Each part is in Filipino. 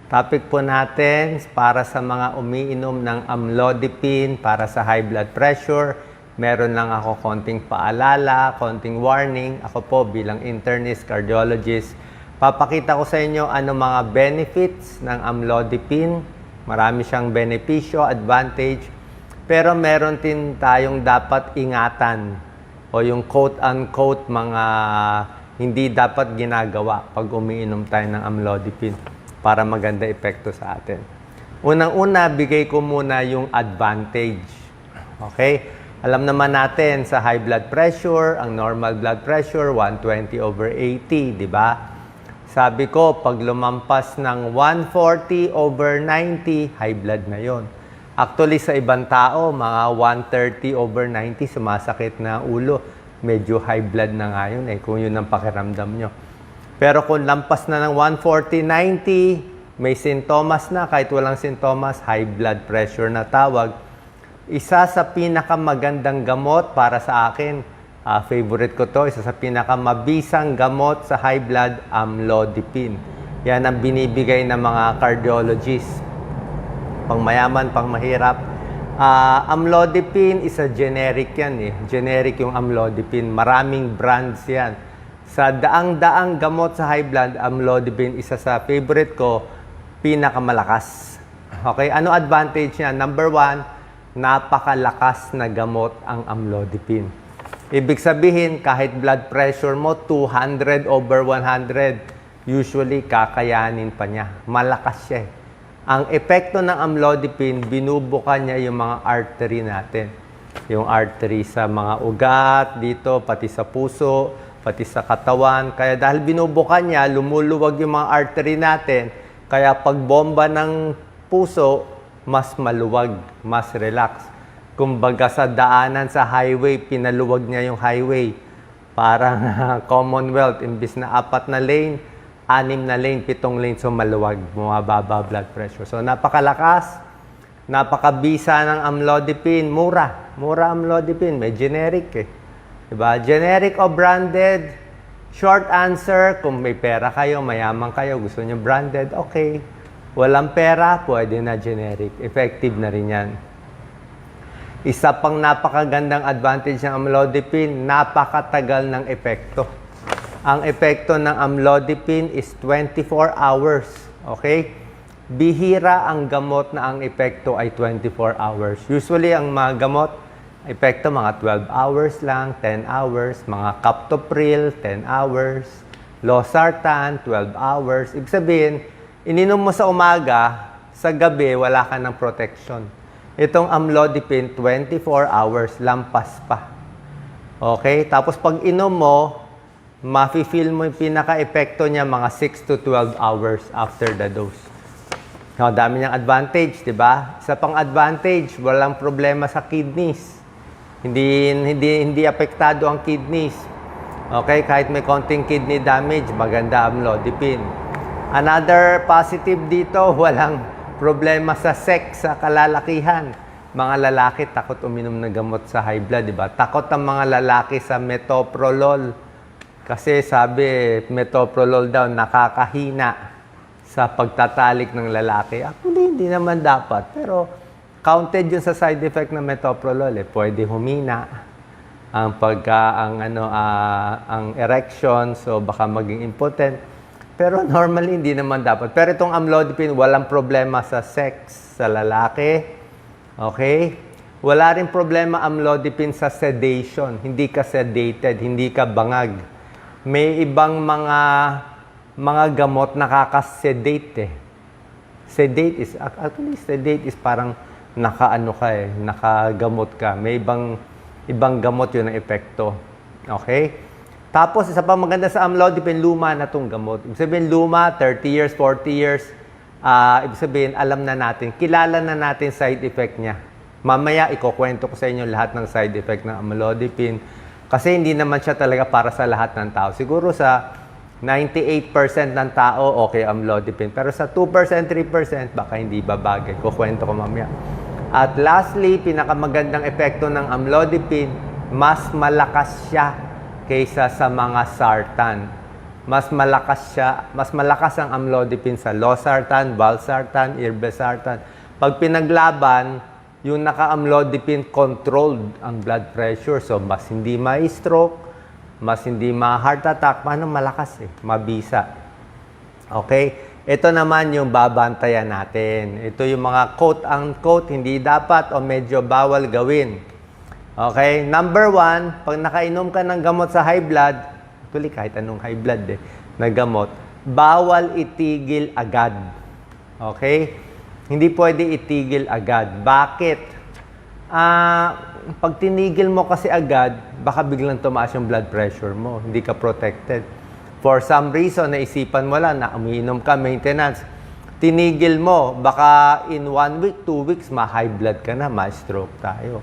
Topic po natin para sa mga umiinom ng amlodipine para sa high blood pressure. Meron lang ako konting paalala, konting warning. Ako po bilang internist, cardiologist, papakita ko sa inyo ano mga benefits ng amlodipine. Marami siyang benepisyo, advantage. Pero meron din tayong dapat ingatan o yung quote-unquote mga hindi dapat ginagawa pag umiinom tayo ng amlodipine para maganda epekto sa atin. Unang-una, bigay ko muna yung advantage. Okay? Alam naman natin sa high blood pressure, ang normal blood pressure, 120/80, di ba? Sabi ko, pag lumampas ng 140/90, high blood na yon. Actually, sa ibang tao, mga 130/90, sumasakit na ulo. Medyo high blood na nga yun kung yun ang pakiramdam nyo. Pero kung lampas na ng 140/90, may sintomas na, kahit walang sintomas, high blood pressure na tawag. Isa sa pinakamagandang gamot para sa akin, favorite ko to, isa sa pinakamabisang gamot sa high blood, amlodipine. Yan ang binibigay ng mga cardiologists. Pang mayaman, pang mahirap. Amlodipine is a generic yan Generic yung amlodipine. Maraming brands yan. Sa daang-daang gamot sa high blood, amlodipine, isa sa favorite ko, pinakamalakas. Okay? Ano advantage niya? Number one, napakalakas na gamot ang amlodipine. Ibig sabihin, kahit blood pressure mo 200/100, usually kakayanin pa niya. Malakas siya Ang epekto ng amlodipine, binubuka niya yung mga artery natin. Yung artery sa mga ugat, dito, pati sa puso, pati sa katawan. Kaya dahil binubuka niya, lumuluwag yung mga artery natin. Kaya pag bomba ng puso, mas maluwag, mas relax. Kumbaga sa daanan sa highway, pinaluwag niya yung highway. Parang Commonwealth, imbis na 4 na lane, 6 na lane, 7 lane, so maluwag, bumababa blood pressure. So napakalakas, napakabisa ng amlodipine, mura. Mura amlodipine, may generic Diba? Generic o branded? Short answer, kung may pera kayo, mayaman kayo, gusto nyo branded, okay. Walang pera, pwede na generic. Effective na rin yan. Isa pang napakagandang advantage ng amlodipine, napakatagal ng epekto. Ang epekto ng amlodipine is 24 hours. Okay? Bihira ang gamot na ang epekto ay 24 hours. Usually, ang mga gamot, epekto mga 12 hours lang, 10 hours, mga captopril, 10 hours, losartan, 12 hours. Ibig sabihin, ininom mo sa umaga, sa gabi, wala ka ng protection. Itong amlodipine, 24 hours, lampas pa. Okay? Tapos pag inom mo, mafe-feel mo yung pinaka-epekto niya mga 6 to 12 hours after the dose. Now, dami niyang advantage, di ba? Isa pang advantage, walang problema sa kidneys. Hindi apektado ang kidneys. Okay, kahit may konting kidney damage, maganda amlodipine. Another positive dito, walang problema sa sex, sa kalalakihan. Mga lalaki takot uminom ng gamot sa high blood, di ba? Takot ang mga lalaki sa metoprolol. Kasi sabi, metoprolol daw nakakahina sa pagtatalik ng lalaki. Actually, hindi naman dapat. Pero counted yun sa side effect ng metoprolol. Pwede humina ang erection, so baka maging impotent. Pero normally, hindi naman dapat. Pero itong amlodipine, walang problema sa sex, sa lalaki. Okay? Wala rin problema amlodipine sa sedation. Hindi ka sedated, hindi ka bangag. May ibang mga gamot nakaka-sedate Sedate is parang nakagamot ka. May ibang gamot yun ang epekto. Okay? Tapos, isa pa maganda sa amlodipine, luma na itong gamot. Ibig sabihin, luma, 30 years, 40 years. Ibig sabihin, alam na natin, kilala na natin side effect niya. Mamaya, ikukwento ko sa inyo lahat ng side effect ng amlodipine. Kasi hindi naman siya talaga para sa lahat ng tao. Siguro sa 98% ng tao, okay amlodipine. Pero sa 2%, 3%, baka hindi babagay. Kukwento ko mamaya. At lastly, pinakamagandang epekto ng amlodipine, mas malakas siya kaysa sa mga sartan. mas malakas ang amlodipine sa losartan, valsartan, irbesartan. Pag pinaglaban, yung naka-amlodipine controlled ang blood pressure. So, mas hindi ma-stroke, mas hindi ma-heart attack. Paano malakas eh? Mabisa. Okay? Ito naman yung babantayan natin. Ito yung mga quote-unquote, hindi dapat o medyo bawal gawin. Okay? Number 1, pag nakainom ka ng gamot sa high blood, actually, kahit anong high blood na gamot, bawal itigil agad. Okay? Hindi pwede itigil agad. Bakit? Pag tinigil mo kasi agad, baka biglang tumaas yung blood pressure mo. Hindi ka protected. For some reason, naisipan mo lang na umiinom ka, maintenance. Tinigil mo, baka in 1 week, 2 weeks, ma-high blood ka na, ma-stroke tayo.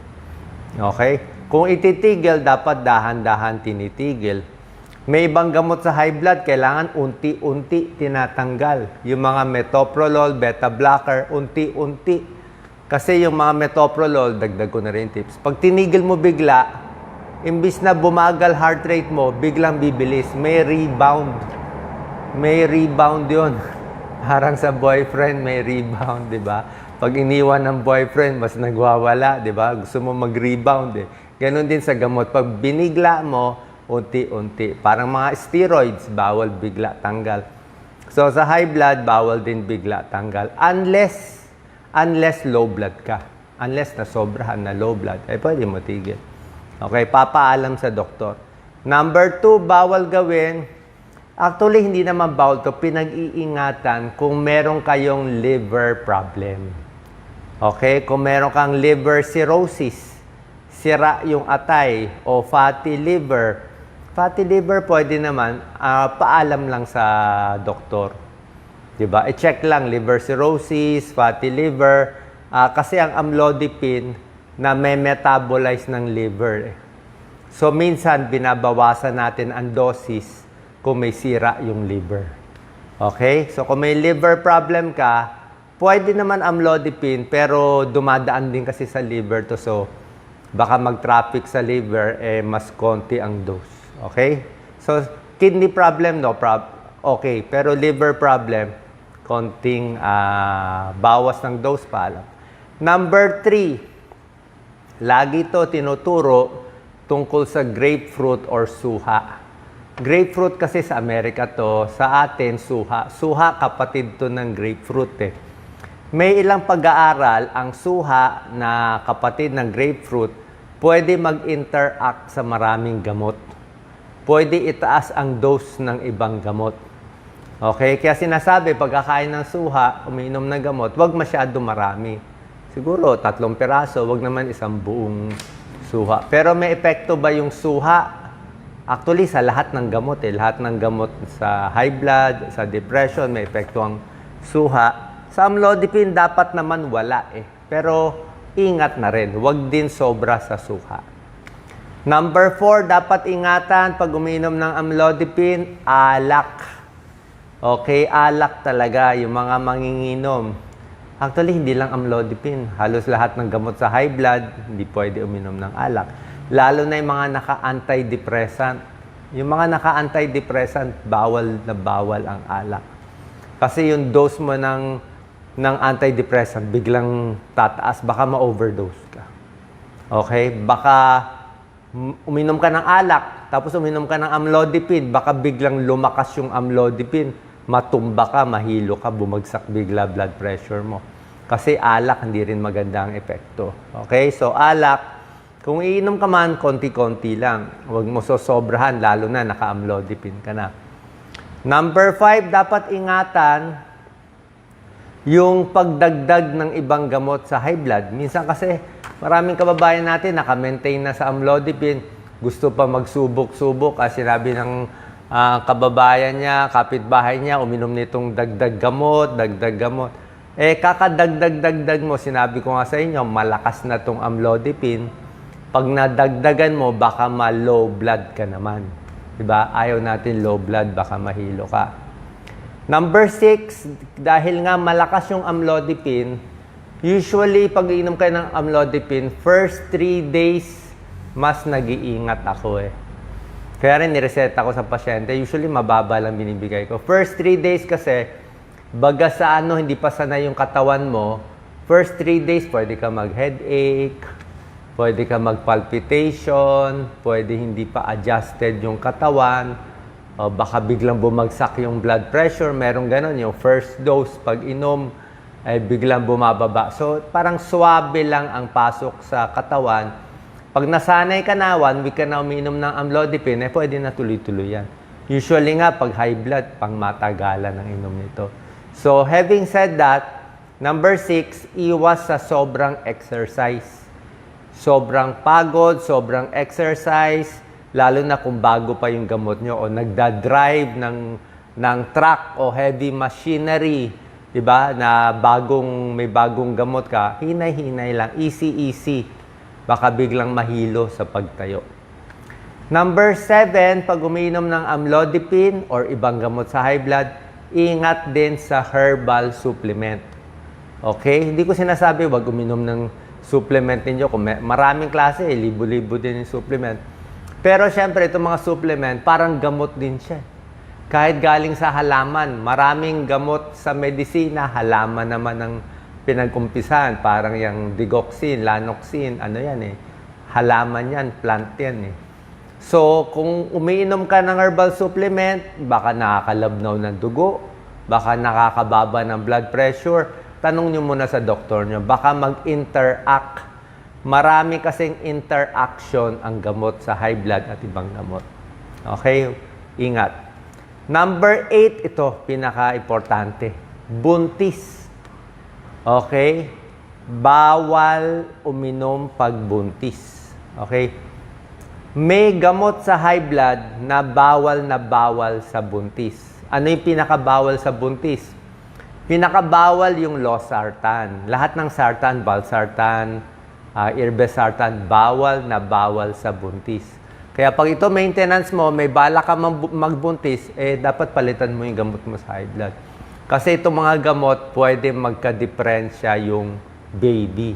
Okay? Kung ititigil, dapat dahan-dahan tinitigil. May ibang gamot sa high blood, kailangan unti-unti tinatanggal. Yung mga metoprolol, beta blocker, unti-unti. Kasi yung mga metoprolol, dagdag ko na rin tips. Pag tinigil mo bigla, imbis na bumagal heart rate mo, biglang bibilis. May rebound. May rebound yun. Parang sa boyfriend, may rebound, di ba? Pag iniwan ng boyfriend, mas nagwawala, di ba? Gusto mo mag-rebound eh. Ganon din sa gamot. Pag binigla mo, unti-unti. Parang mga steroids, bawal bigla tanggal. So, sa high blood, bawal din bigla tanggal. Unless low blood ka. Unless nasobrahan na low blood, pwede mo tigil. Okay, papaalam sa doktor. Number 2, bawal gawin. Actually, hindi naman bawal to. Pinag-iingatan kung meron kayong liver problem. Okay, kung meron kang liver cirrhosis, sira yung atay o fatty liver. Fatty liver pwede naman, paalam lang sa doktor. Diba? I-check lang, liver cirrhosis, fatty liver, kasi ang amlodipine na may metabolize ng liver. So, minsan, binabawasan natin ang dosis kung may sira yung liver. Okay? So, kung may liver problem ka, pwede naman amlodipine, pero dumadaan din kasi sa liver to. So, baka mag-traffic sa liver, mas konti ang dose. Okay? So, kidney problem, no problem. Okay. Pero liver problem, konting bawas ng dose pa alam. Number 3, lagi to tinuturo tungkol sa grapefruit or suha. Grapefruit kasi sa Amerika to, sa atin, suha. Suha, kapatid to ng grapefruit eh. May ilang pag-aaral, ang suha na kapatid ng grapefruit, pwede mag-interact sa maraming gamot. Pwede itaas ang dose ng ibang gamot. Okay? Kaya sinasabi, pagkakain ng suha, umiinom ng gamot, wag masyado marami. Siguro, 3 piraso, wag naman isang buong suha. Pero may epekto ba yung suha? Actually, sa lahat ng gamot Lahat ng gamot sa high blood, sa depression, may epekto ang suha. Sa amlodipine, dapat naman wala Pero, ingat na rin. Wag din sobra sa suha. Number 4, dapat ingatan pag uminom ng amlodipine, alak. Okay, alak talaga, yung mga manginginom. Actually, hindi lang amlodipine. Halos lahat ng gamot sa high blood, hindi pwede uminom ng alak. Lalo na yung mga naka-antidepressant. Yung mga naka-antidepressant, bawal na bawal ang alak. Kasi yung dose mo ng antidepressant, biglang tataas, baka ma-overdose ka. Okay? Baka uminom ka ng alak, tapos uminom ka ng amlodipine, baka biglang lumakas yung amlodipine, matumba ka, mahilo ka, bumagsak bigla blood pressure mo. Kasi alak, hindi rin maganda ang epekto. Okay? So, alak, kung iinom ka man, konti-konti lang. Huwag mo sosobrahan, lalo na naka-amlodipine ka na. Number 5, dapat ingatan yung pagdagdag ng ibang gamot sa high blood. Minsan kasi, maraming kababayan natin naka-maintain na sa amlodipine, gusto pa magsubok-subok kasi sinabi ng kababayan niya, kapitbahay niya, uminom nitong dagdag gamot. Kakadagdag mo, sinabi ko nga sa inyo, malakas na tong amlodipine. Pag nadagdagan mo, baka ma-low blood ka naman. Diba? Ayaw natin low blood, baka mahilo ka. Number 6, dahil nga malakas yung amlodipine, usually, pag iinom kayo ng amlodipine, first 3 days, mas nag-iingat ako Kaya rin nireseta ko sa pasyente, usually mababa lang binibigay ko. First 3 days kasi, baga sa ano, hindi pa sanay yung katawan mo, first 3 days, pwede ka mag-headache, pwede ka mag-palpitation, pwede hindi pa adjusted yung katawan, o baka biglang bumagsak yung blood pressure, merong ganon, yung first dose, pag inom, ay biglang bumababa. So, parang swabe lang ang pasok sa katawan. Pag nasanay ka na, 1 week ka na umiinom ng amlodipine, pwede na tuloy-tuloy yan. Usually nga, pag high blood, pang matagalan ang inom nito. So, having said that, number 6, iwas sa sobrang exercise. Sobrang pagod, sobrang exercise, lalo na kung bago pa yung gamot nyo o nagda-drive ng truck o heavy machinery, diba? Na may bagong gamot ka, hinay-hinay lang, easy-easy. Baka biglang mahilo sa pagtayo. Number 7, pag umiinom ng amlodipine or ibang gamot sa high blood, ingat din sa herbal supplement. Okay? Hindi ko sinasabi wag uminom ng supplement ninyo. Maraming klase, libo-libo din yung supplement. Pero syempre, itong mga supplement, parang gamot din siya. Kahit galing sa halaman, maraming gamot sa medisina, halaman naman ng pinagkumpisahan, parang yung digoxin, lanoxin, ano yan halaman yan, plant yan So, kung umiinom ka ng herbal supplement, baka nakakalabnaw ng dugo, baka nakakababa ng blood pressure, tanong nyo muna sa doktor nyo, baka mag-interact. Marami kasing interaction ang gamot sa high blood at ibang gamot. Okay? Ingat. Number 8, ito, pinaka-importante. Buntis. Okay? Bawal uminom pag buntis. Okay? May gamot sa high blood na bawal sa buntis. Ano yung pinakabawal sa buntis? Pinakabawal yung losartan. Lahat ng sartan, valsartan, irbesartan, bawal sa buntis. Kaya pag ito maintenance mo, may bala ka magbuntis, dapat palitan mo yung gamot mo sa high blood. Kasi itong mga gamot, pwede magka-diferensya yung baby.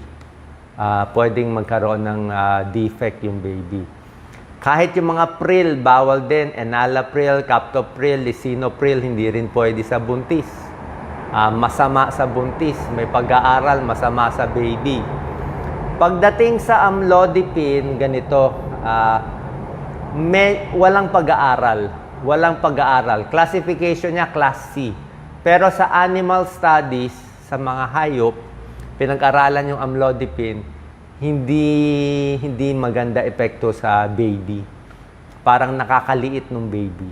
Pwedeng magkaroon ng defect yung baby. Kahit yung mga pril, bawal din. Enalapril, captopril, lisinopril, hindi rin pwede sa buntis. Masama sa buntis. May pag-aaral, masama sa baby. Pagdating sa amlodipine, ganito, walang pag-aaral. Walang pag-aaral. Classification niya, class C. Pero sa animal studies, sa mga hayop, pinag-aralan yung amlodipine, hindi maganda epekto sa baby. Parang nakakaliit ng baby.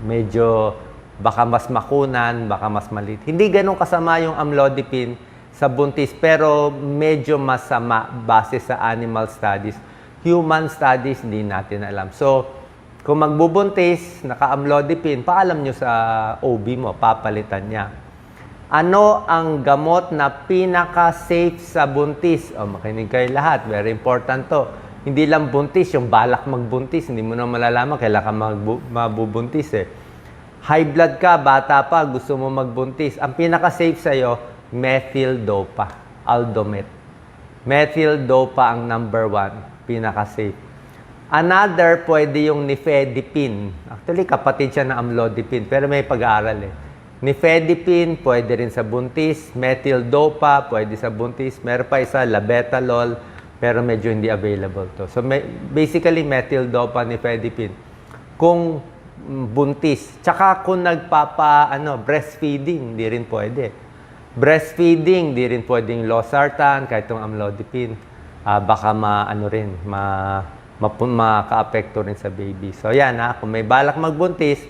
Medyo baka mas makunan, baka mas maliit. Hindi ganun kasama yung amlodipine sa buntis, pero medyo masama base sa animal studies. Human studies, hindi natin alam. So, kung magbubuntis, naka-amlodipine, paalam nyo sa OB mo, papalitan niya. Ano ang gamot na pinaka-safe sa buntis? Makinig kayo lahat. Very important to. Hindi lang buntis, yung balak magbuntis. Hindi mo na malalaman, kailan ka mabubuntis High blood ka, bata pa, gusto mo magbuntis. Ang pinaka-safe sa'yo, methyl dopa, Aldomet. Methyl dopa ang number 1, pinaka-safe. Another, pwede yung nifedipine. Actually, kapatid siya na amlodipine, pero may pag-aaral Nifedipine, pwede rin sa buntis. Methyl dopa, pwede sa buntis. Meron pa isa, labetalol, pero medyo hindi available to. So, basically, methyl dopa, nifedipine. Kung buntis, tsaka kung breastfeeding, hindi rin pwede. Breastfeeding, hindi rin pwedeng losartan, kahit itong amlodipine. Baka maka-apekto rin sa baby. So, yan kung may balak magbuntis,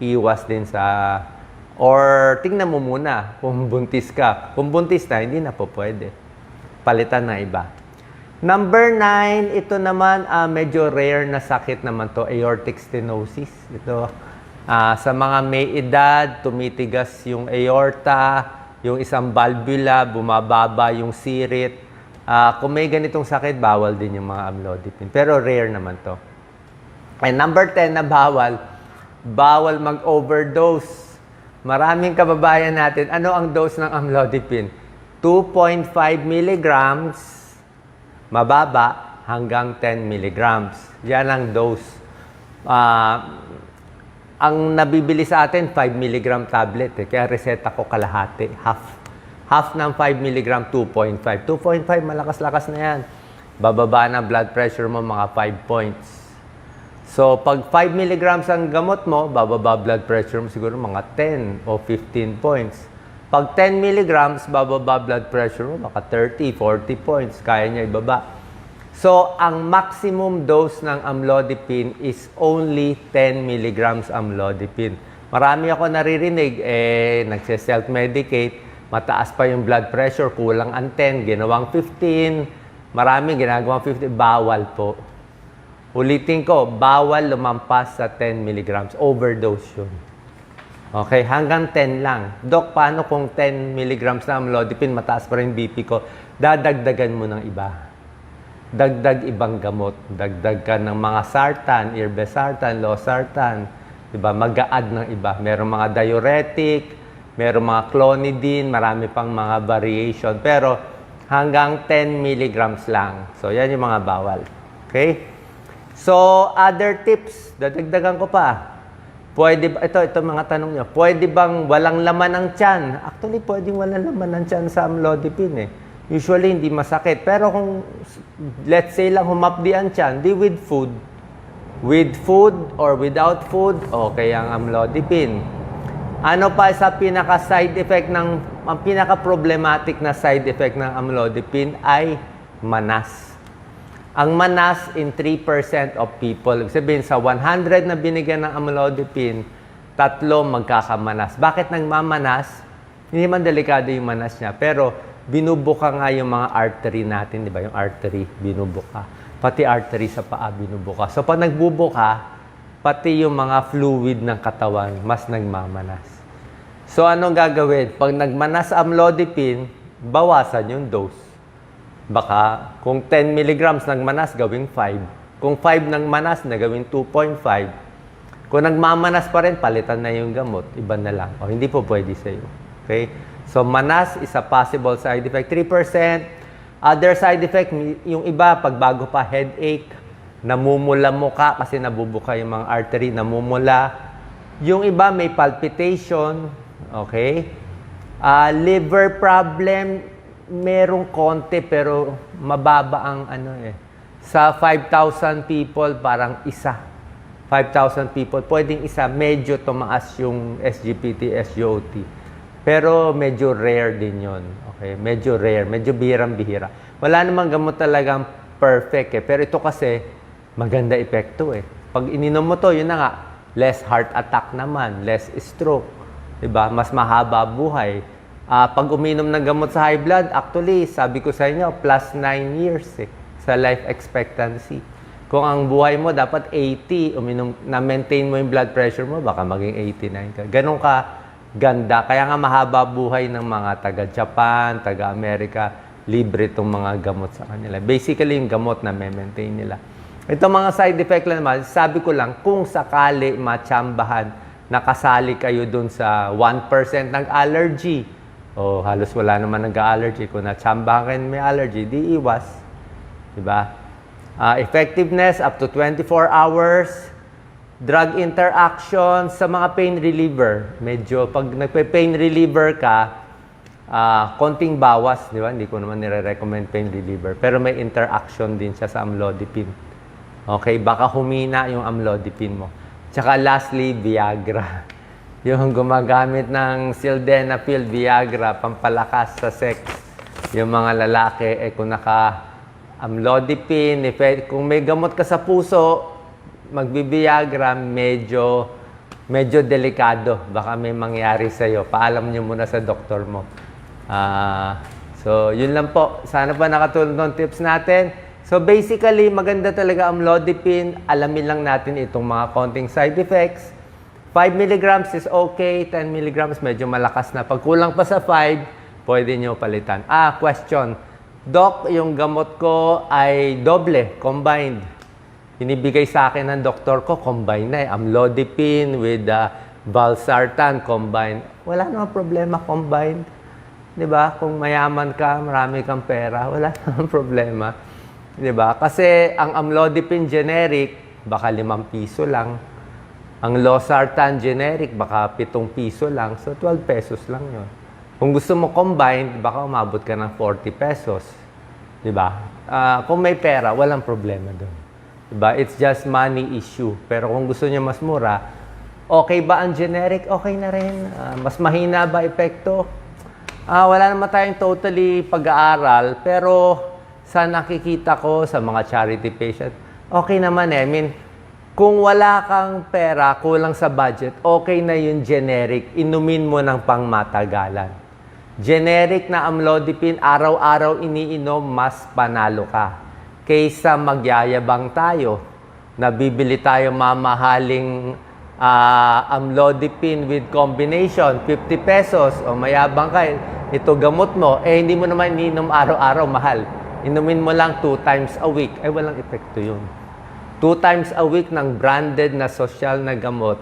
iwas din sa... Or, tingnan mo muna kung buntis ka. Kung buntis na, hindi na po pwede. Palitan na iba. Number 9, ito naman, medyo rare na sakit naman to, aortic stenosis. Ito, sa mga may edad, tumitigas yung aorta, yung isang valvula, bumababa yung sirit. Kung may ganitong sakit, bawal din yung mga amlodipine. Pero rare naman to. And number 10 na bawal mag-overdose. Maraming kababayan natin, ano ang dose ng amlodipine? 2.5 milligrams, mababa, hanggang 10 milligrams. Yan ang dose. Ang nabibili sa atin, 5 mg tablet. Kaya reseta ko kalahati, half ng 5 mg, 2.5. 2.5, malakas-lakas na yan. Bababa na blood pressure mo mga 5 points. So, pag 5 mg ang gamot mo, bababa blood pressure mo siguro mga 10 o 15 points. Pag 10 mg, bababa blood pressure mo baka 30, 40 points. Kaya niya ibaba. So, ang maximum dose ng amlodipine is only 10 mg amlodipine. Marami ako naririnig, nagse-self-medicate, mataas pa yung blood pressure, kulang ang 10, ginawang 15, marami ginagawang 50, bawal po. Ulitin ko, bawal lumampas sa 10 mg, overdose yun. Okay, hanggang 10 lang. Dok, paano kung 10 mg na amlodipine, mataas pa rin BP ko? Dadagdagan mo ng iba. Dagdag ibang gamot. Dagdag ka ng mga sartan, irbesartan, losartan. Diba? Mag-a-add ng iba. Merong mga diuretic, merong mga clonidine, marami pang mga variation. Pero hanggang 10 mg lang. So, yan yung mga bawal. Okay? So, other tips. Dadagdagan ko pa. Pwede ba, ito mga tanong nyo. Pwede bang walang laman ng tiyan? Actually, pwedeng walang laman ng tiyan sa amlodipine Usually, hindi masakit. Pero kung, let's say lang, humapdi ang tiyan, di with food or without food, okay ang amlodipine. Ano pa sa pinaka-side effect ang pinaka-problematic na side effect ng amlodipine ay manas. Ang manas in 3% of people. Ibig sabihin, sa 100 na binigyan ng amlodipine, 3 magkakamanas. Bakit nagmamanas? Hindi man delikado yung manas niya, pero binubuka nga yung mga artery natin, di ba? Yung artery, binubuka. Pati artery sa paa, binubuka. So, pag nagbubuka, pati yung mga fluid ng katawan, mas nagmamanas. So, anong gagawin? Pag nagmanas amlodipine, bawasan yung dose. Baka, kung 10 mg nagmanas, gawing 5. Kung 5 nagmanas, na gawing 2.5. Kung nagmamanas pa rin, palitan na yung gamot. Iba na lang. O, hindi po pwede sa'yo. Okay? So, manas is a possible side effect. 3%. Other side effect, yung iba, pagbago pa, headache, namumula mukha kasi nabubuka yung mga artery, namumula. Yung iba, may palpitation. Okay? Liver problem, merong konti pero mababa ang Sa 5,000 people, parang isa. 5,000 people, pwedeng isa, medyo tumaas yung SGPT, SGOT. Pero medyo rare din yon. Okay? Medyo rare. Medyo bihirang-bihira. Wala namang gamot talagang perfect Pero ito kasi, maganda epekto Pag ininom mo to, yun na nga, less heart attack naman, less stroke. Diba? Mas mahaba buhay. Pag uminom ng gamot sa high blood, actually, sabi ko sa inyo, plus 9 years sa life expectancy. Kung ang buhay mo dapat 80, na-maintain mo yung blood pressure mo, baka maging 89 ka. Ganon ka ganda. Kaya nga mahaba buhay ng mga taga-Japan, taga-Amerika, libre itong mga gamot sa kanila. Basically, yung gamot na maintain nila. Ito mga side effect lang naman, sabi ko lang, kung sakali matsambahan, nakasali kayo dun sa 1% ng allergy, o halos wala naman nag-allergy, kung natsambahan kayo may allergy, di iwas. Diba? Effectiveness, up to 24 hours, drug interaction sa mga pain reliever. Medyo, pag nagpe-pain reliever ka, konting bawas, di ba? Hindi ko naman nire-recommend pain reliever. Pero may interaction din siya sa amlodipine. Okay? Baka humina yung amlodipine mo. Tsaka lastly, Viagra. Yung gumagamit ng sildenafil, Viagra, pampalakas sa sex. Yung mga lalaki, kung naka-amlodipine, kung may gamot ka sa puso, magbibiagra, medyo delikado. Baka may mangyari sa'yo. Paalam nyo muna sa doktor mo. So, yun lang po. Sana pa nakatulong ng tips natin. So, basically, maganda talaga amlodipine. Alamin lang natin itong mga konting side effects. 5 mg is okay. 10 mg medyo malakas na. Pag kulang pa sa 5, pwede nyo palitan. Question. Doc, yung gamot ko ay doble, combined. Binibigay sa akin ng doktor ko, combine na amlodipine with valsartan, combine. Wala namang problema, combined. Diba? Kung mayaman ka, marami kang pera, wala namang problema. Diba? Kasi ang amlodipine generic, baka 5 piso lang. Ang Losartan generic, baka 7 piso lang. So, 12 pesos lang yun. Kung gusto mo combined, baka umabot ka ng 40 pesos. Diba? Kung may pera, walang problema doon. Diba? It's just money issue. Pero kung gusto niya mas mura, okay ba ang generic? Okay na rin. Mas mahina ba epekto? Wala naman tayong totally pag-aaral. Pero sa nakikita ko sa mga charity patient, okay naman eh. I mean, kung wala kang pera, kulang sa budget, okay na yung generic. Inumin mo ng pangmatagalan. Generic na amlodipine, araw-araw iniinom, mas panalo ka. Kaysa magyayabang tayo, nabibili tayo mamahaling amlodipine with combination, 50 pesos, o mayabang ka, ito gamot mo, hindi mo naman iniinom araw-araw, mahal. Inumin mo lang 2 times a week, walang epekto yun. 2 times a week ng branded na social na gamot,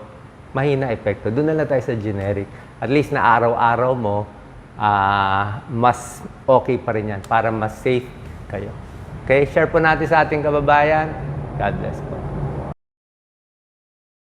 mahina epekto. Doon na lang tayo sa generic. At least na araw-araw mo, mas okay pa rin yan para mas safe kayo. Okay, share po natin sa ating kababayan. God bless po.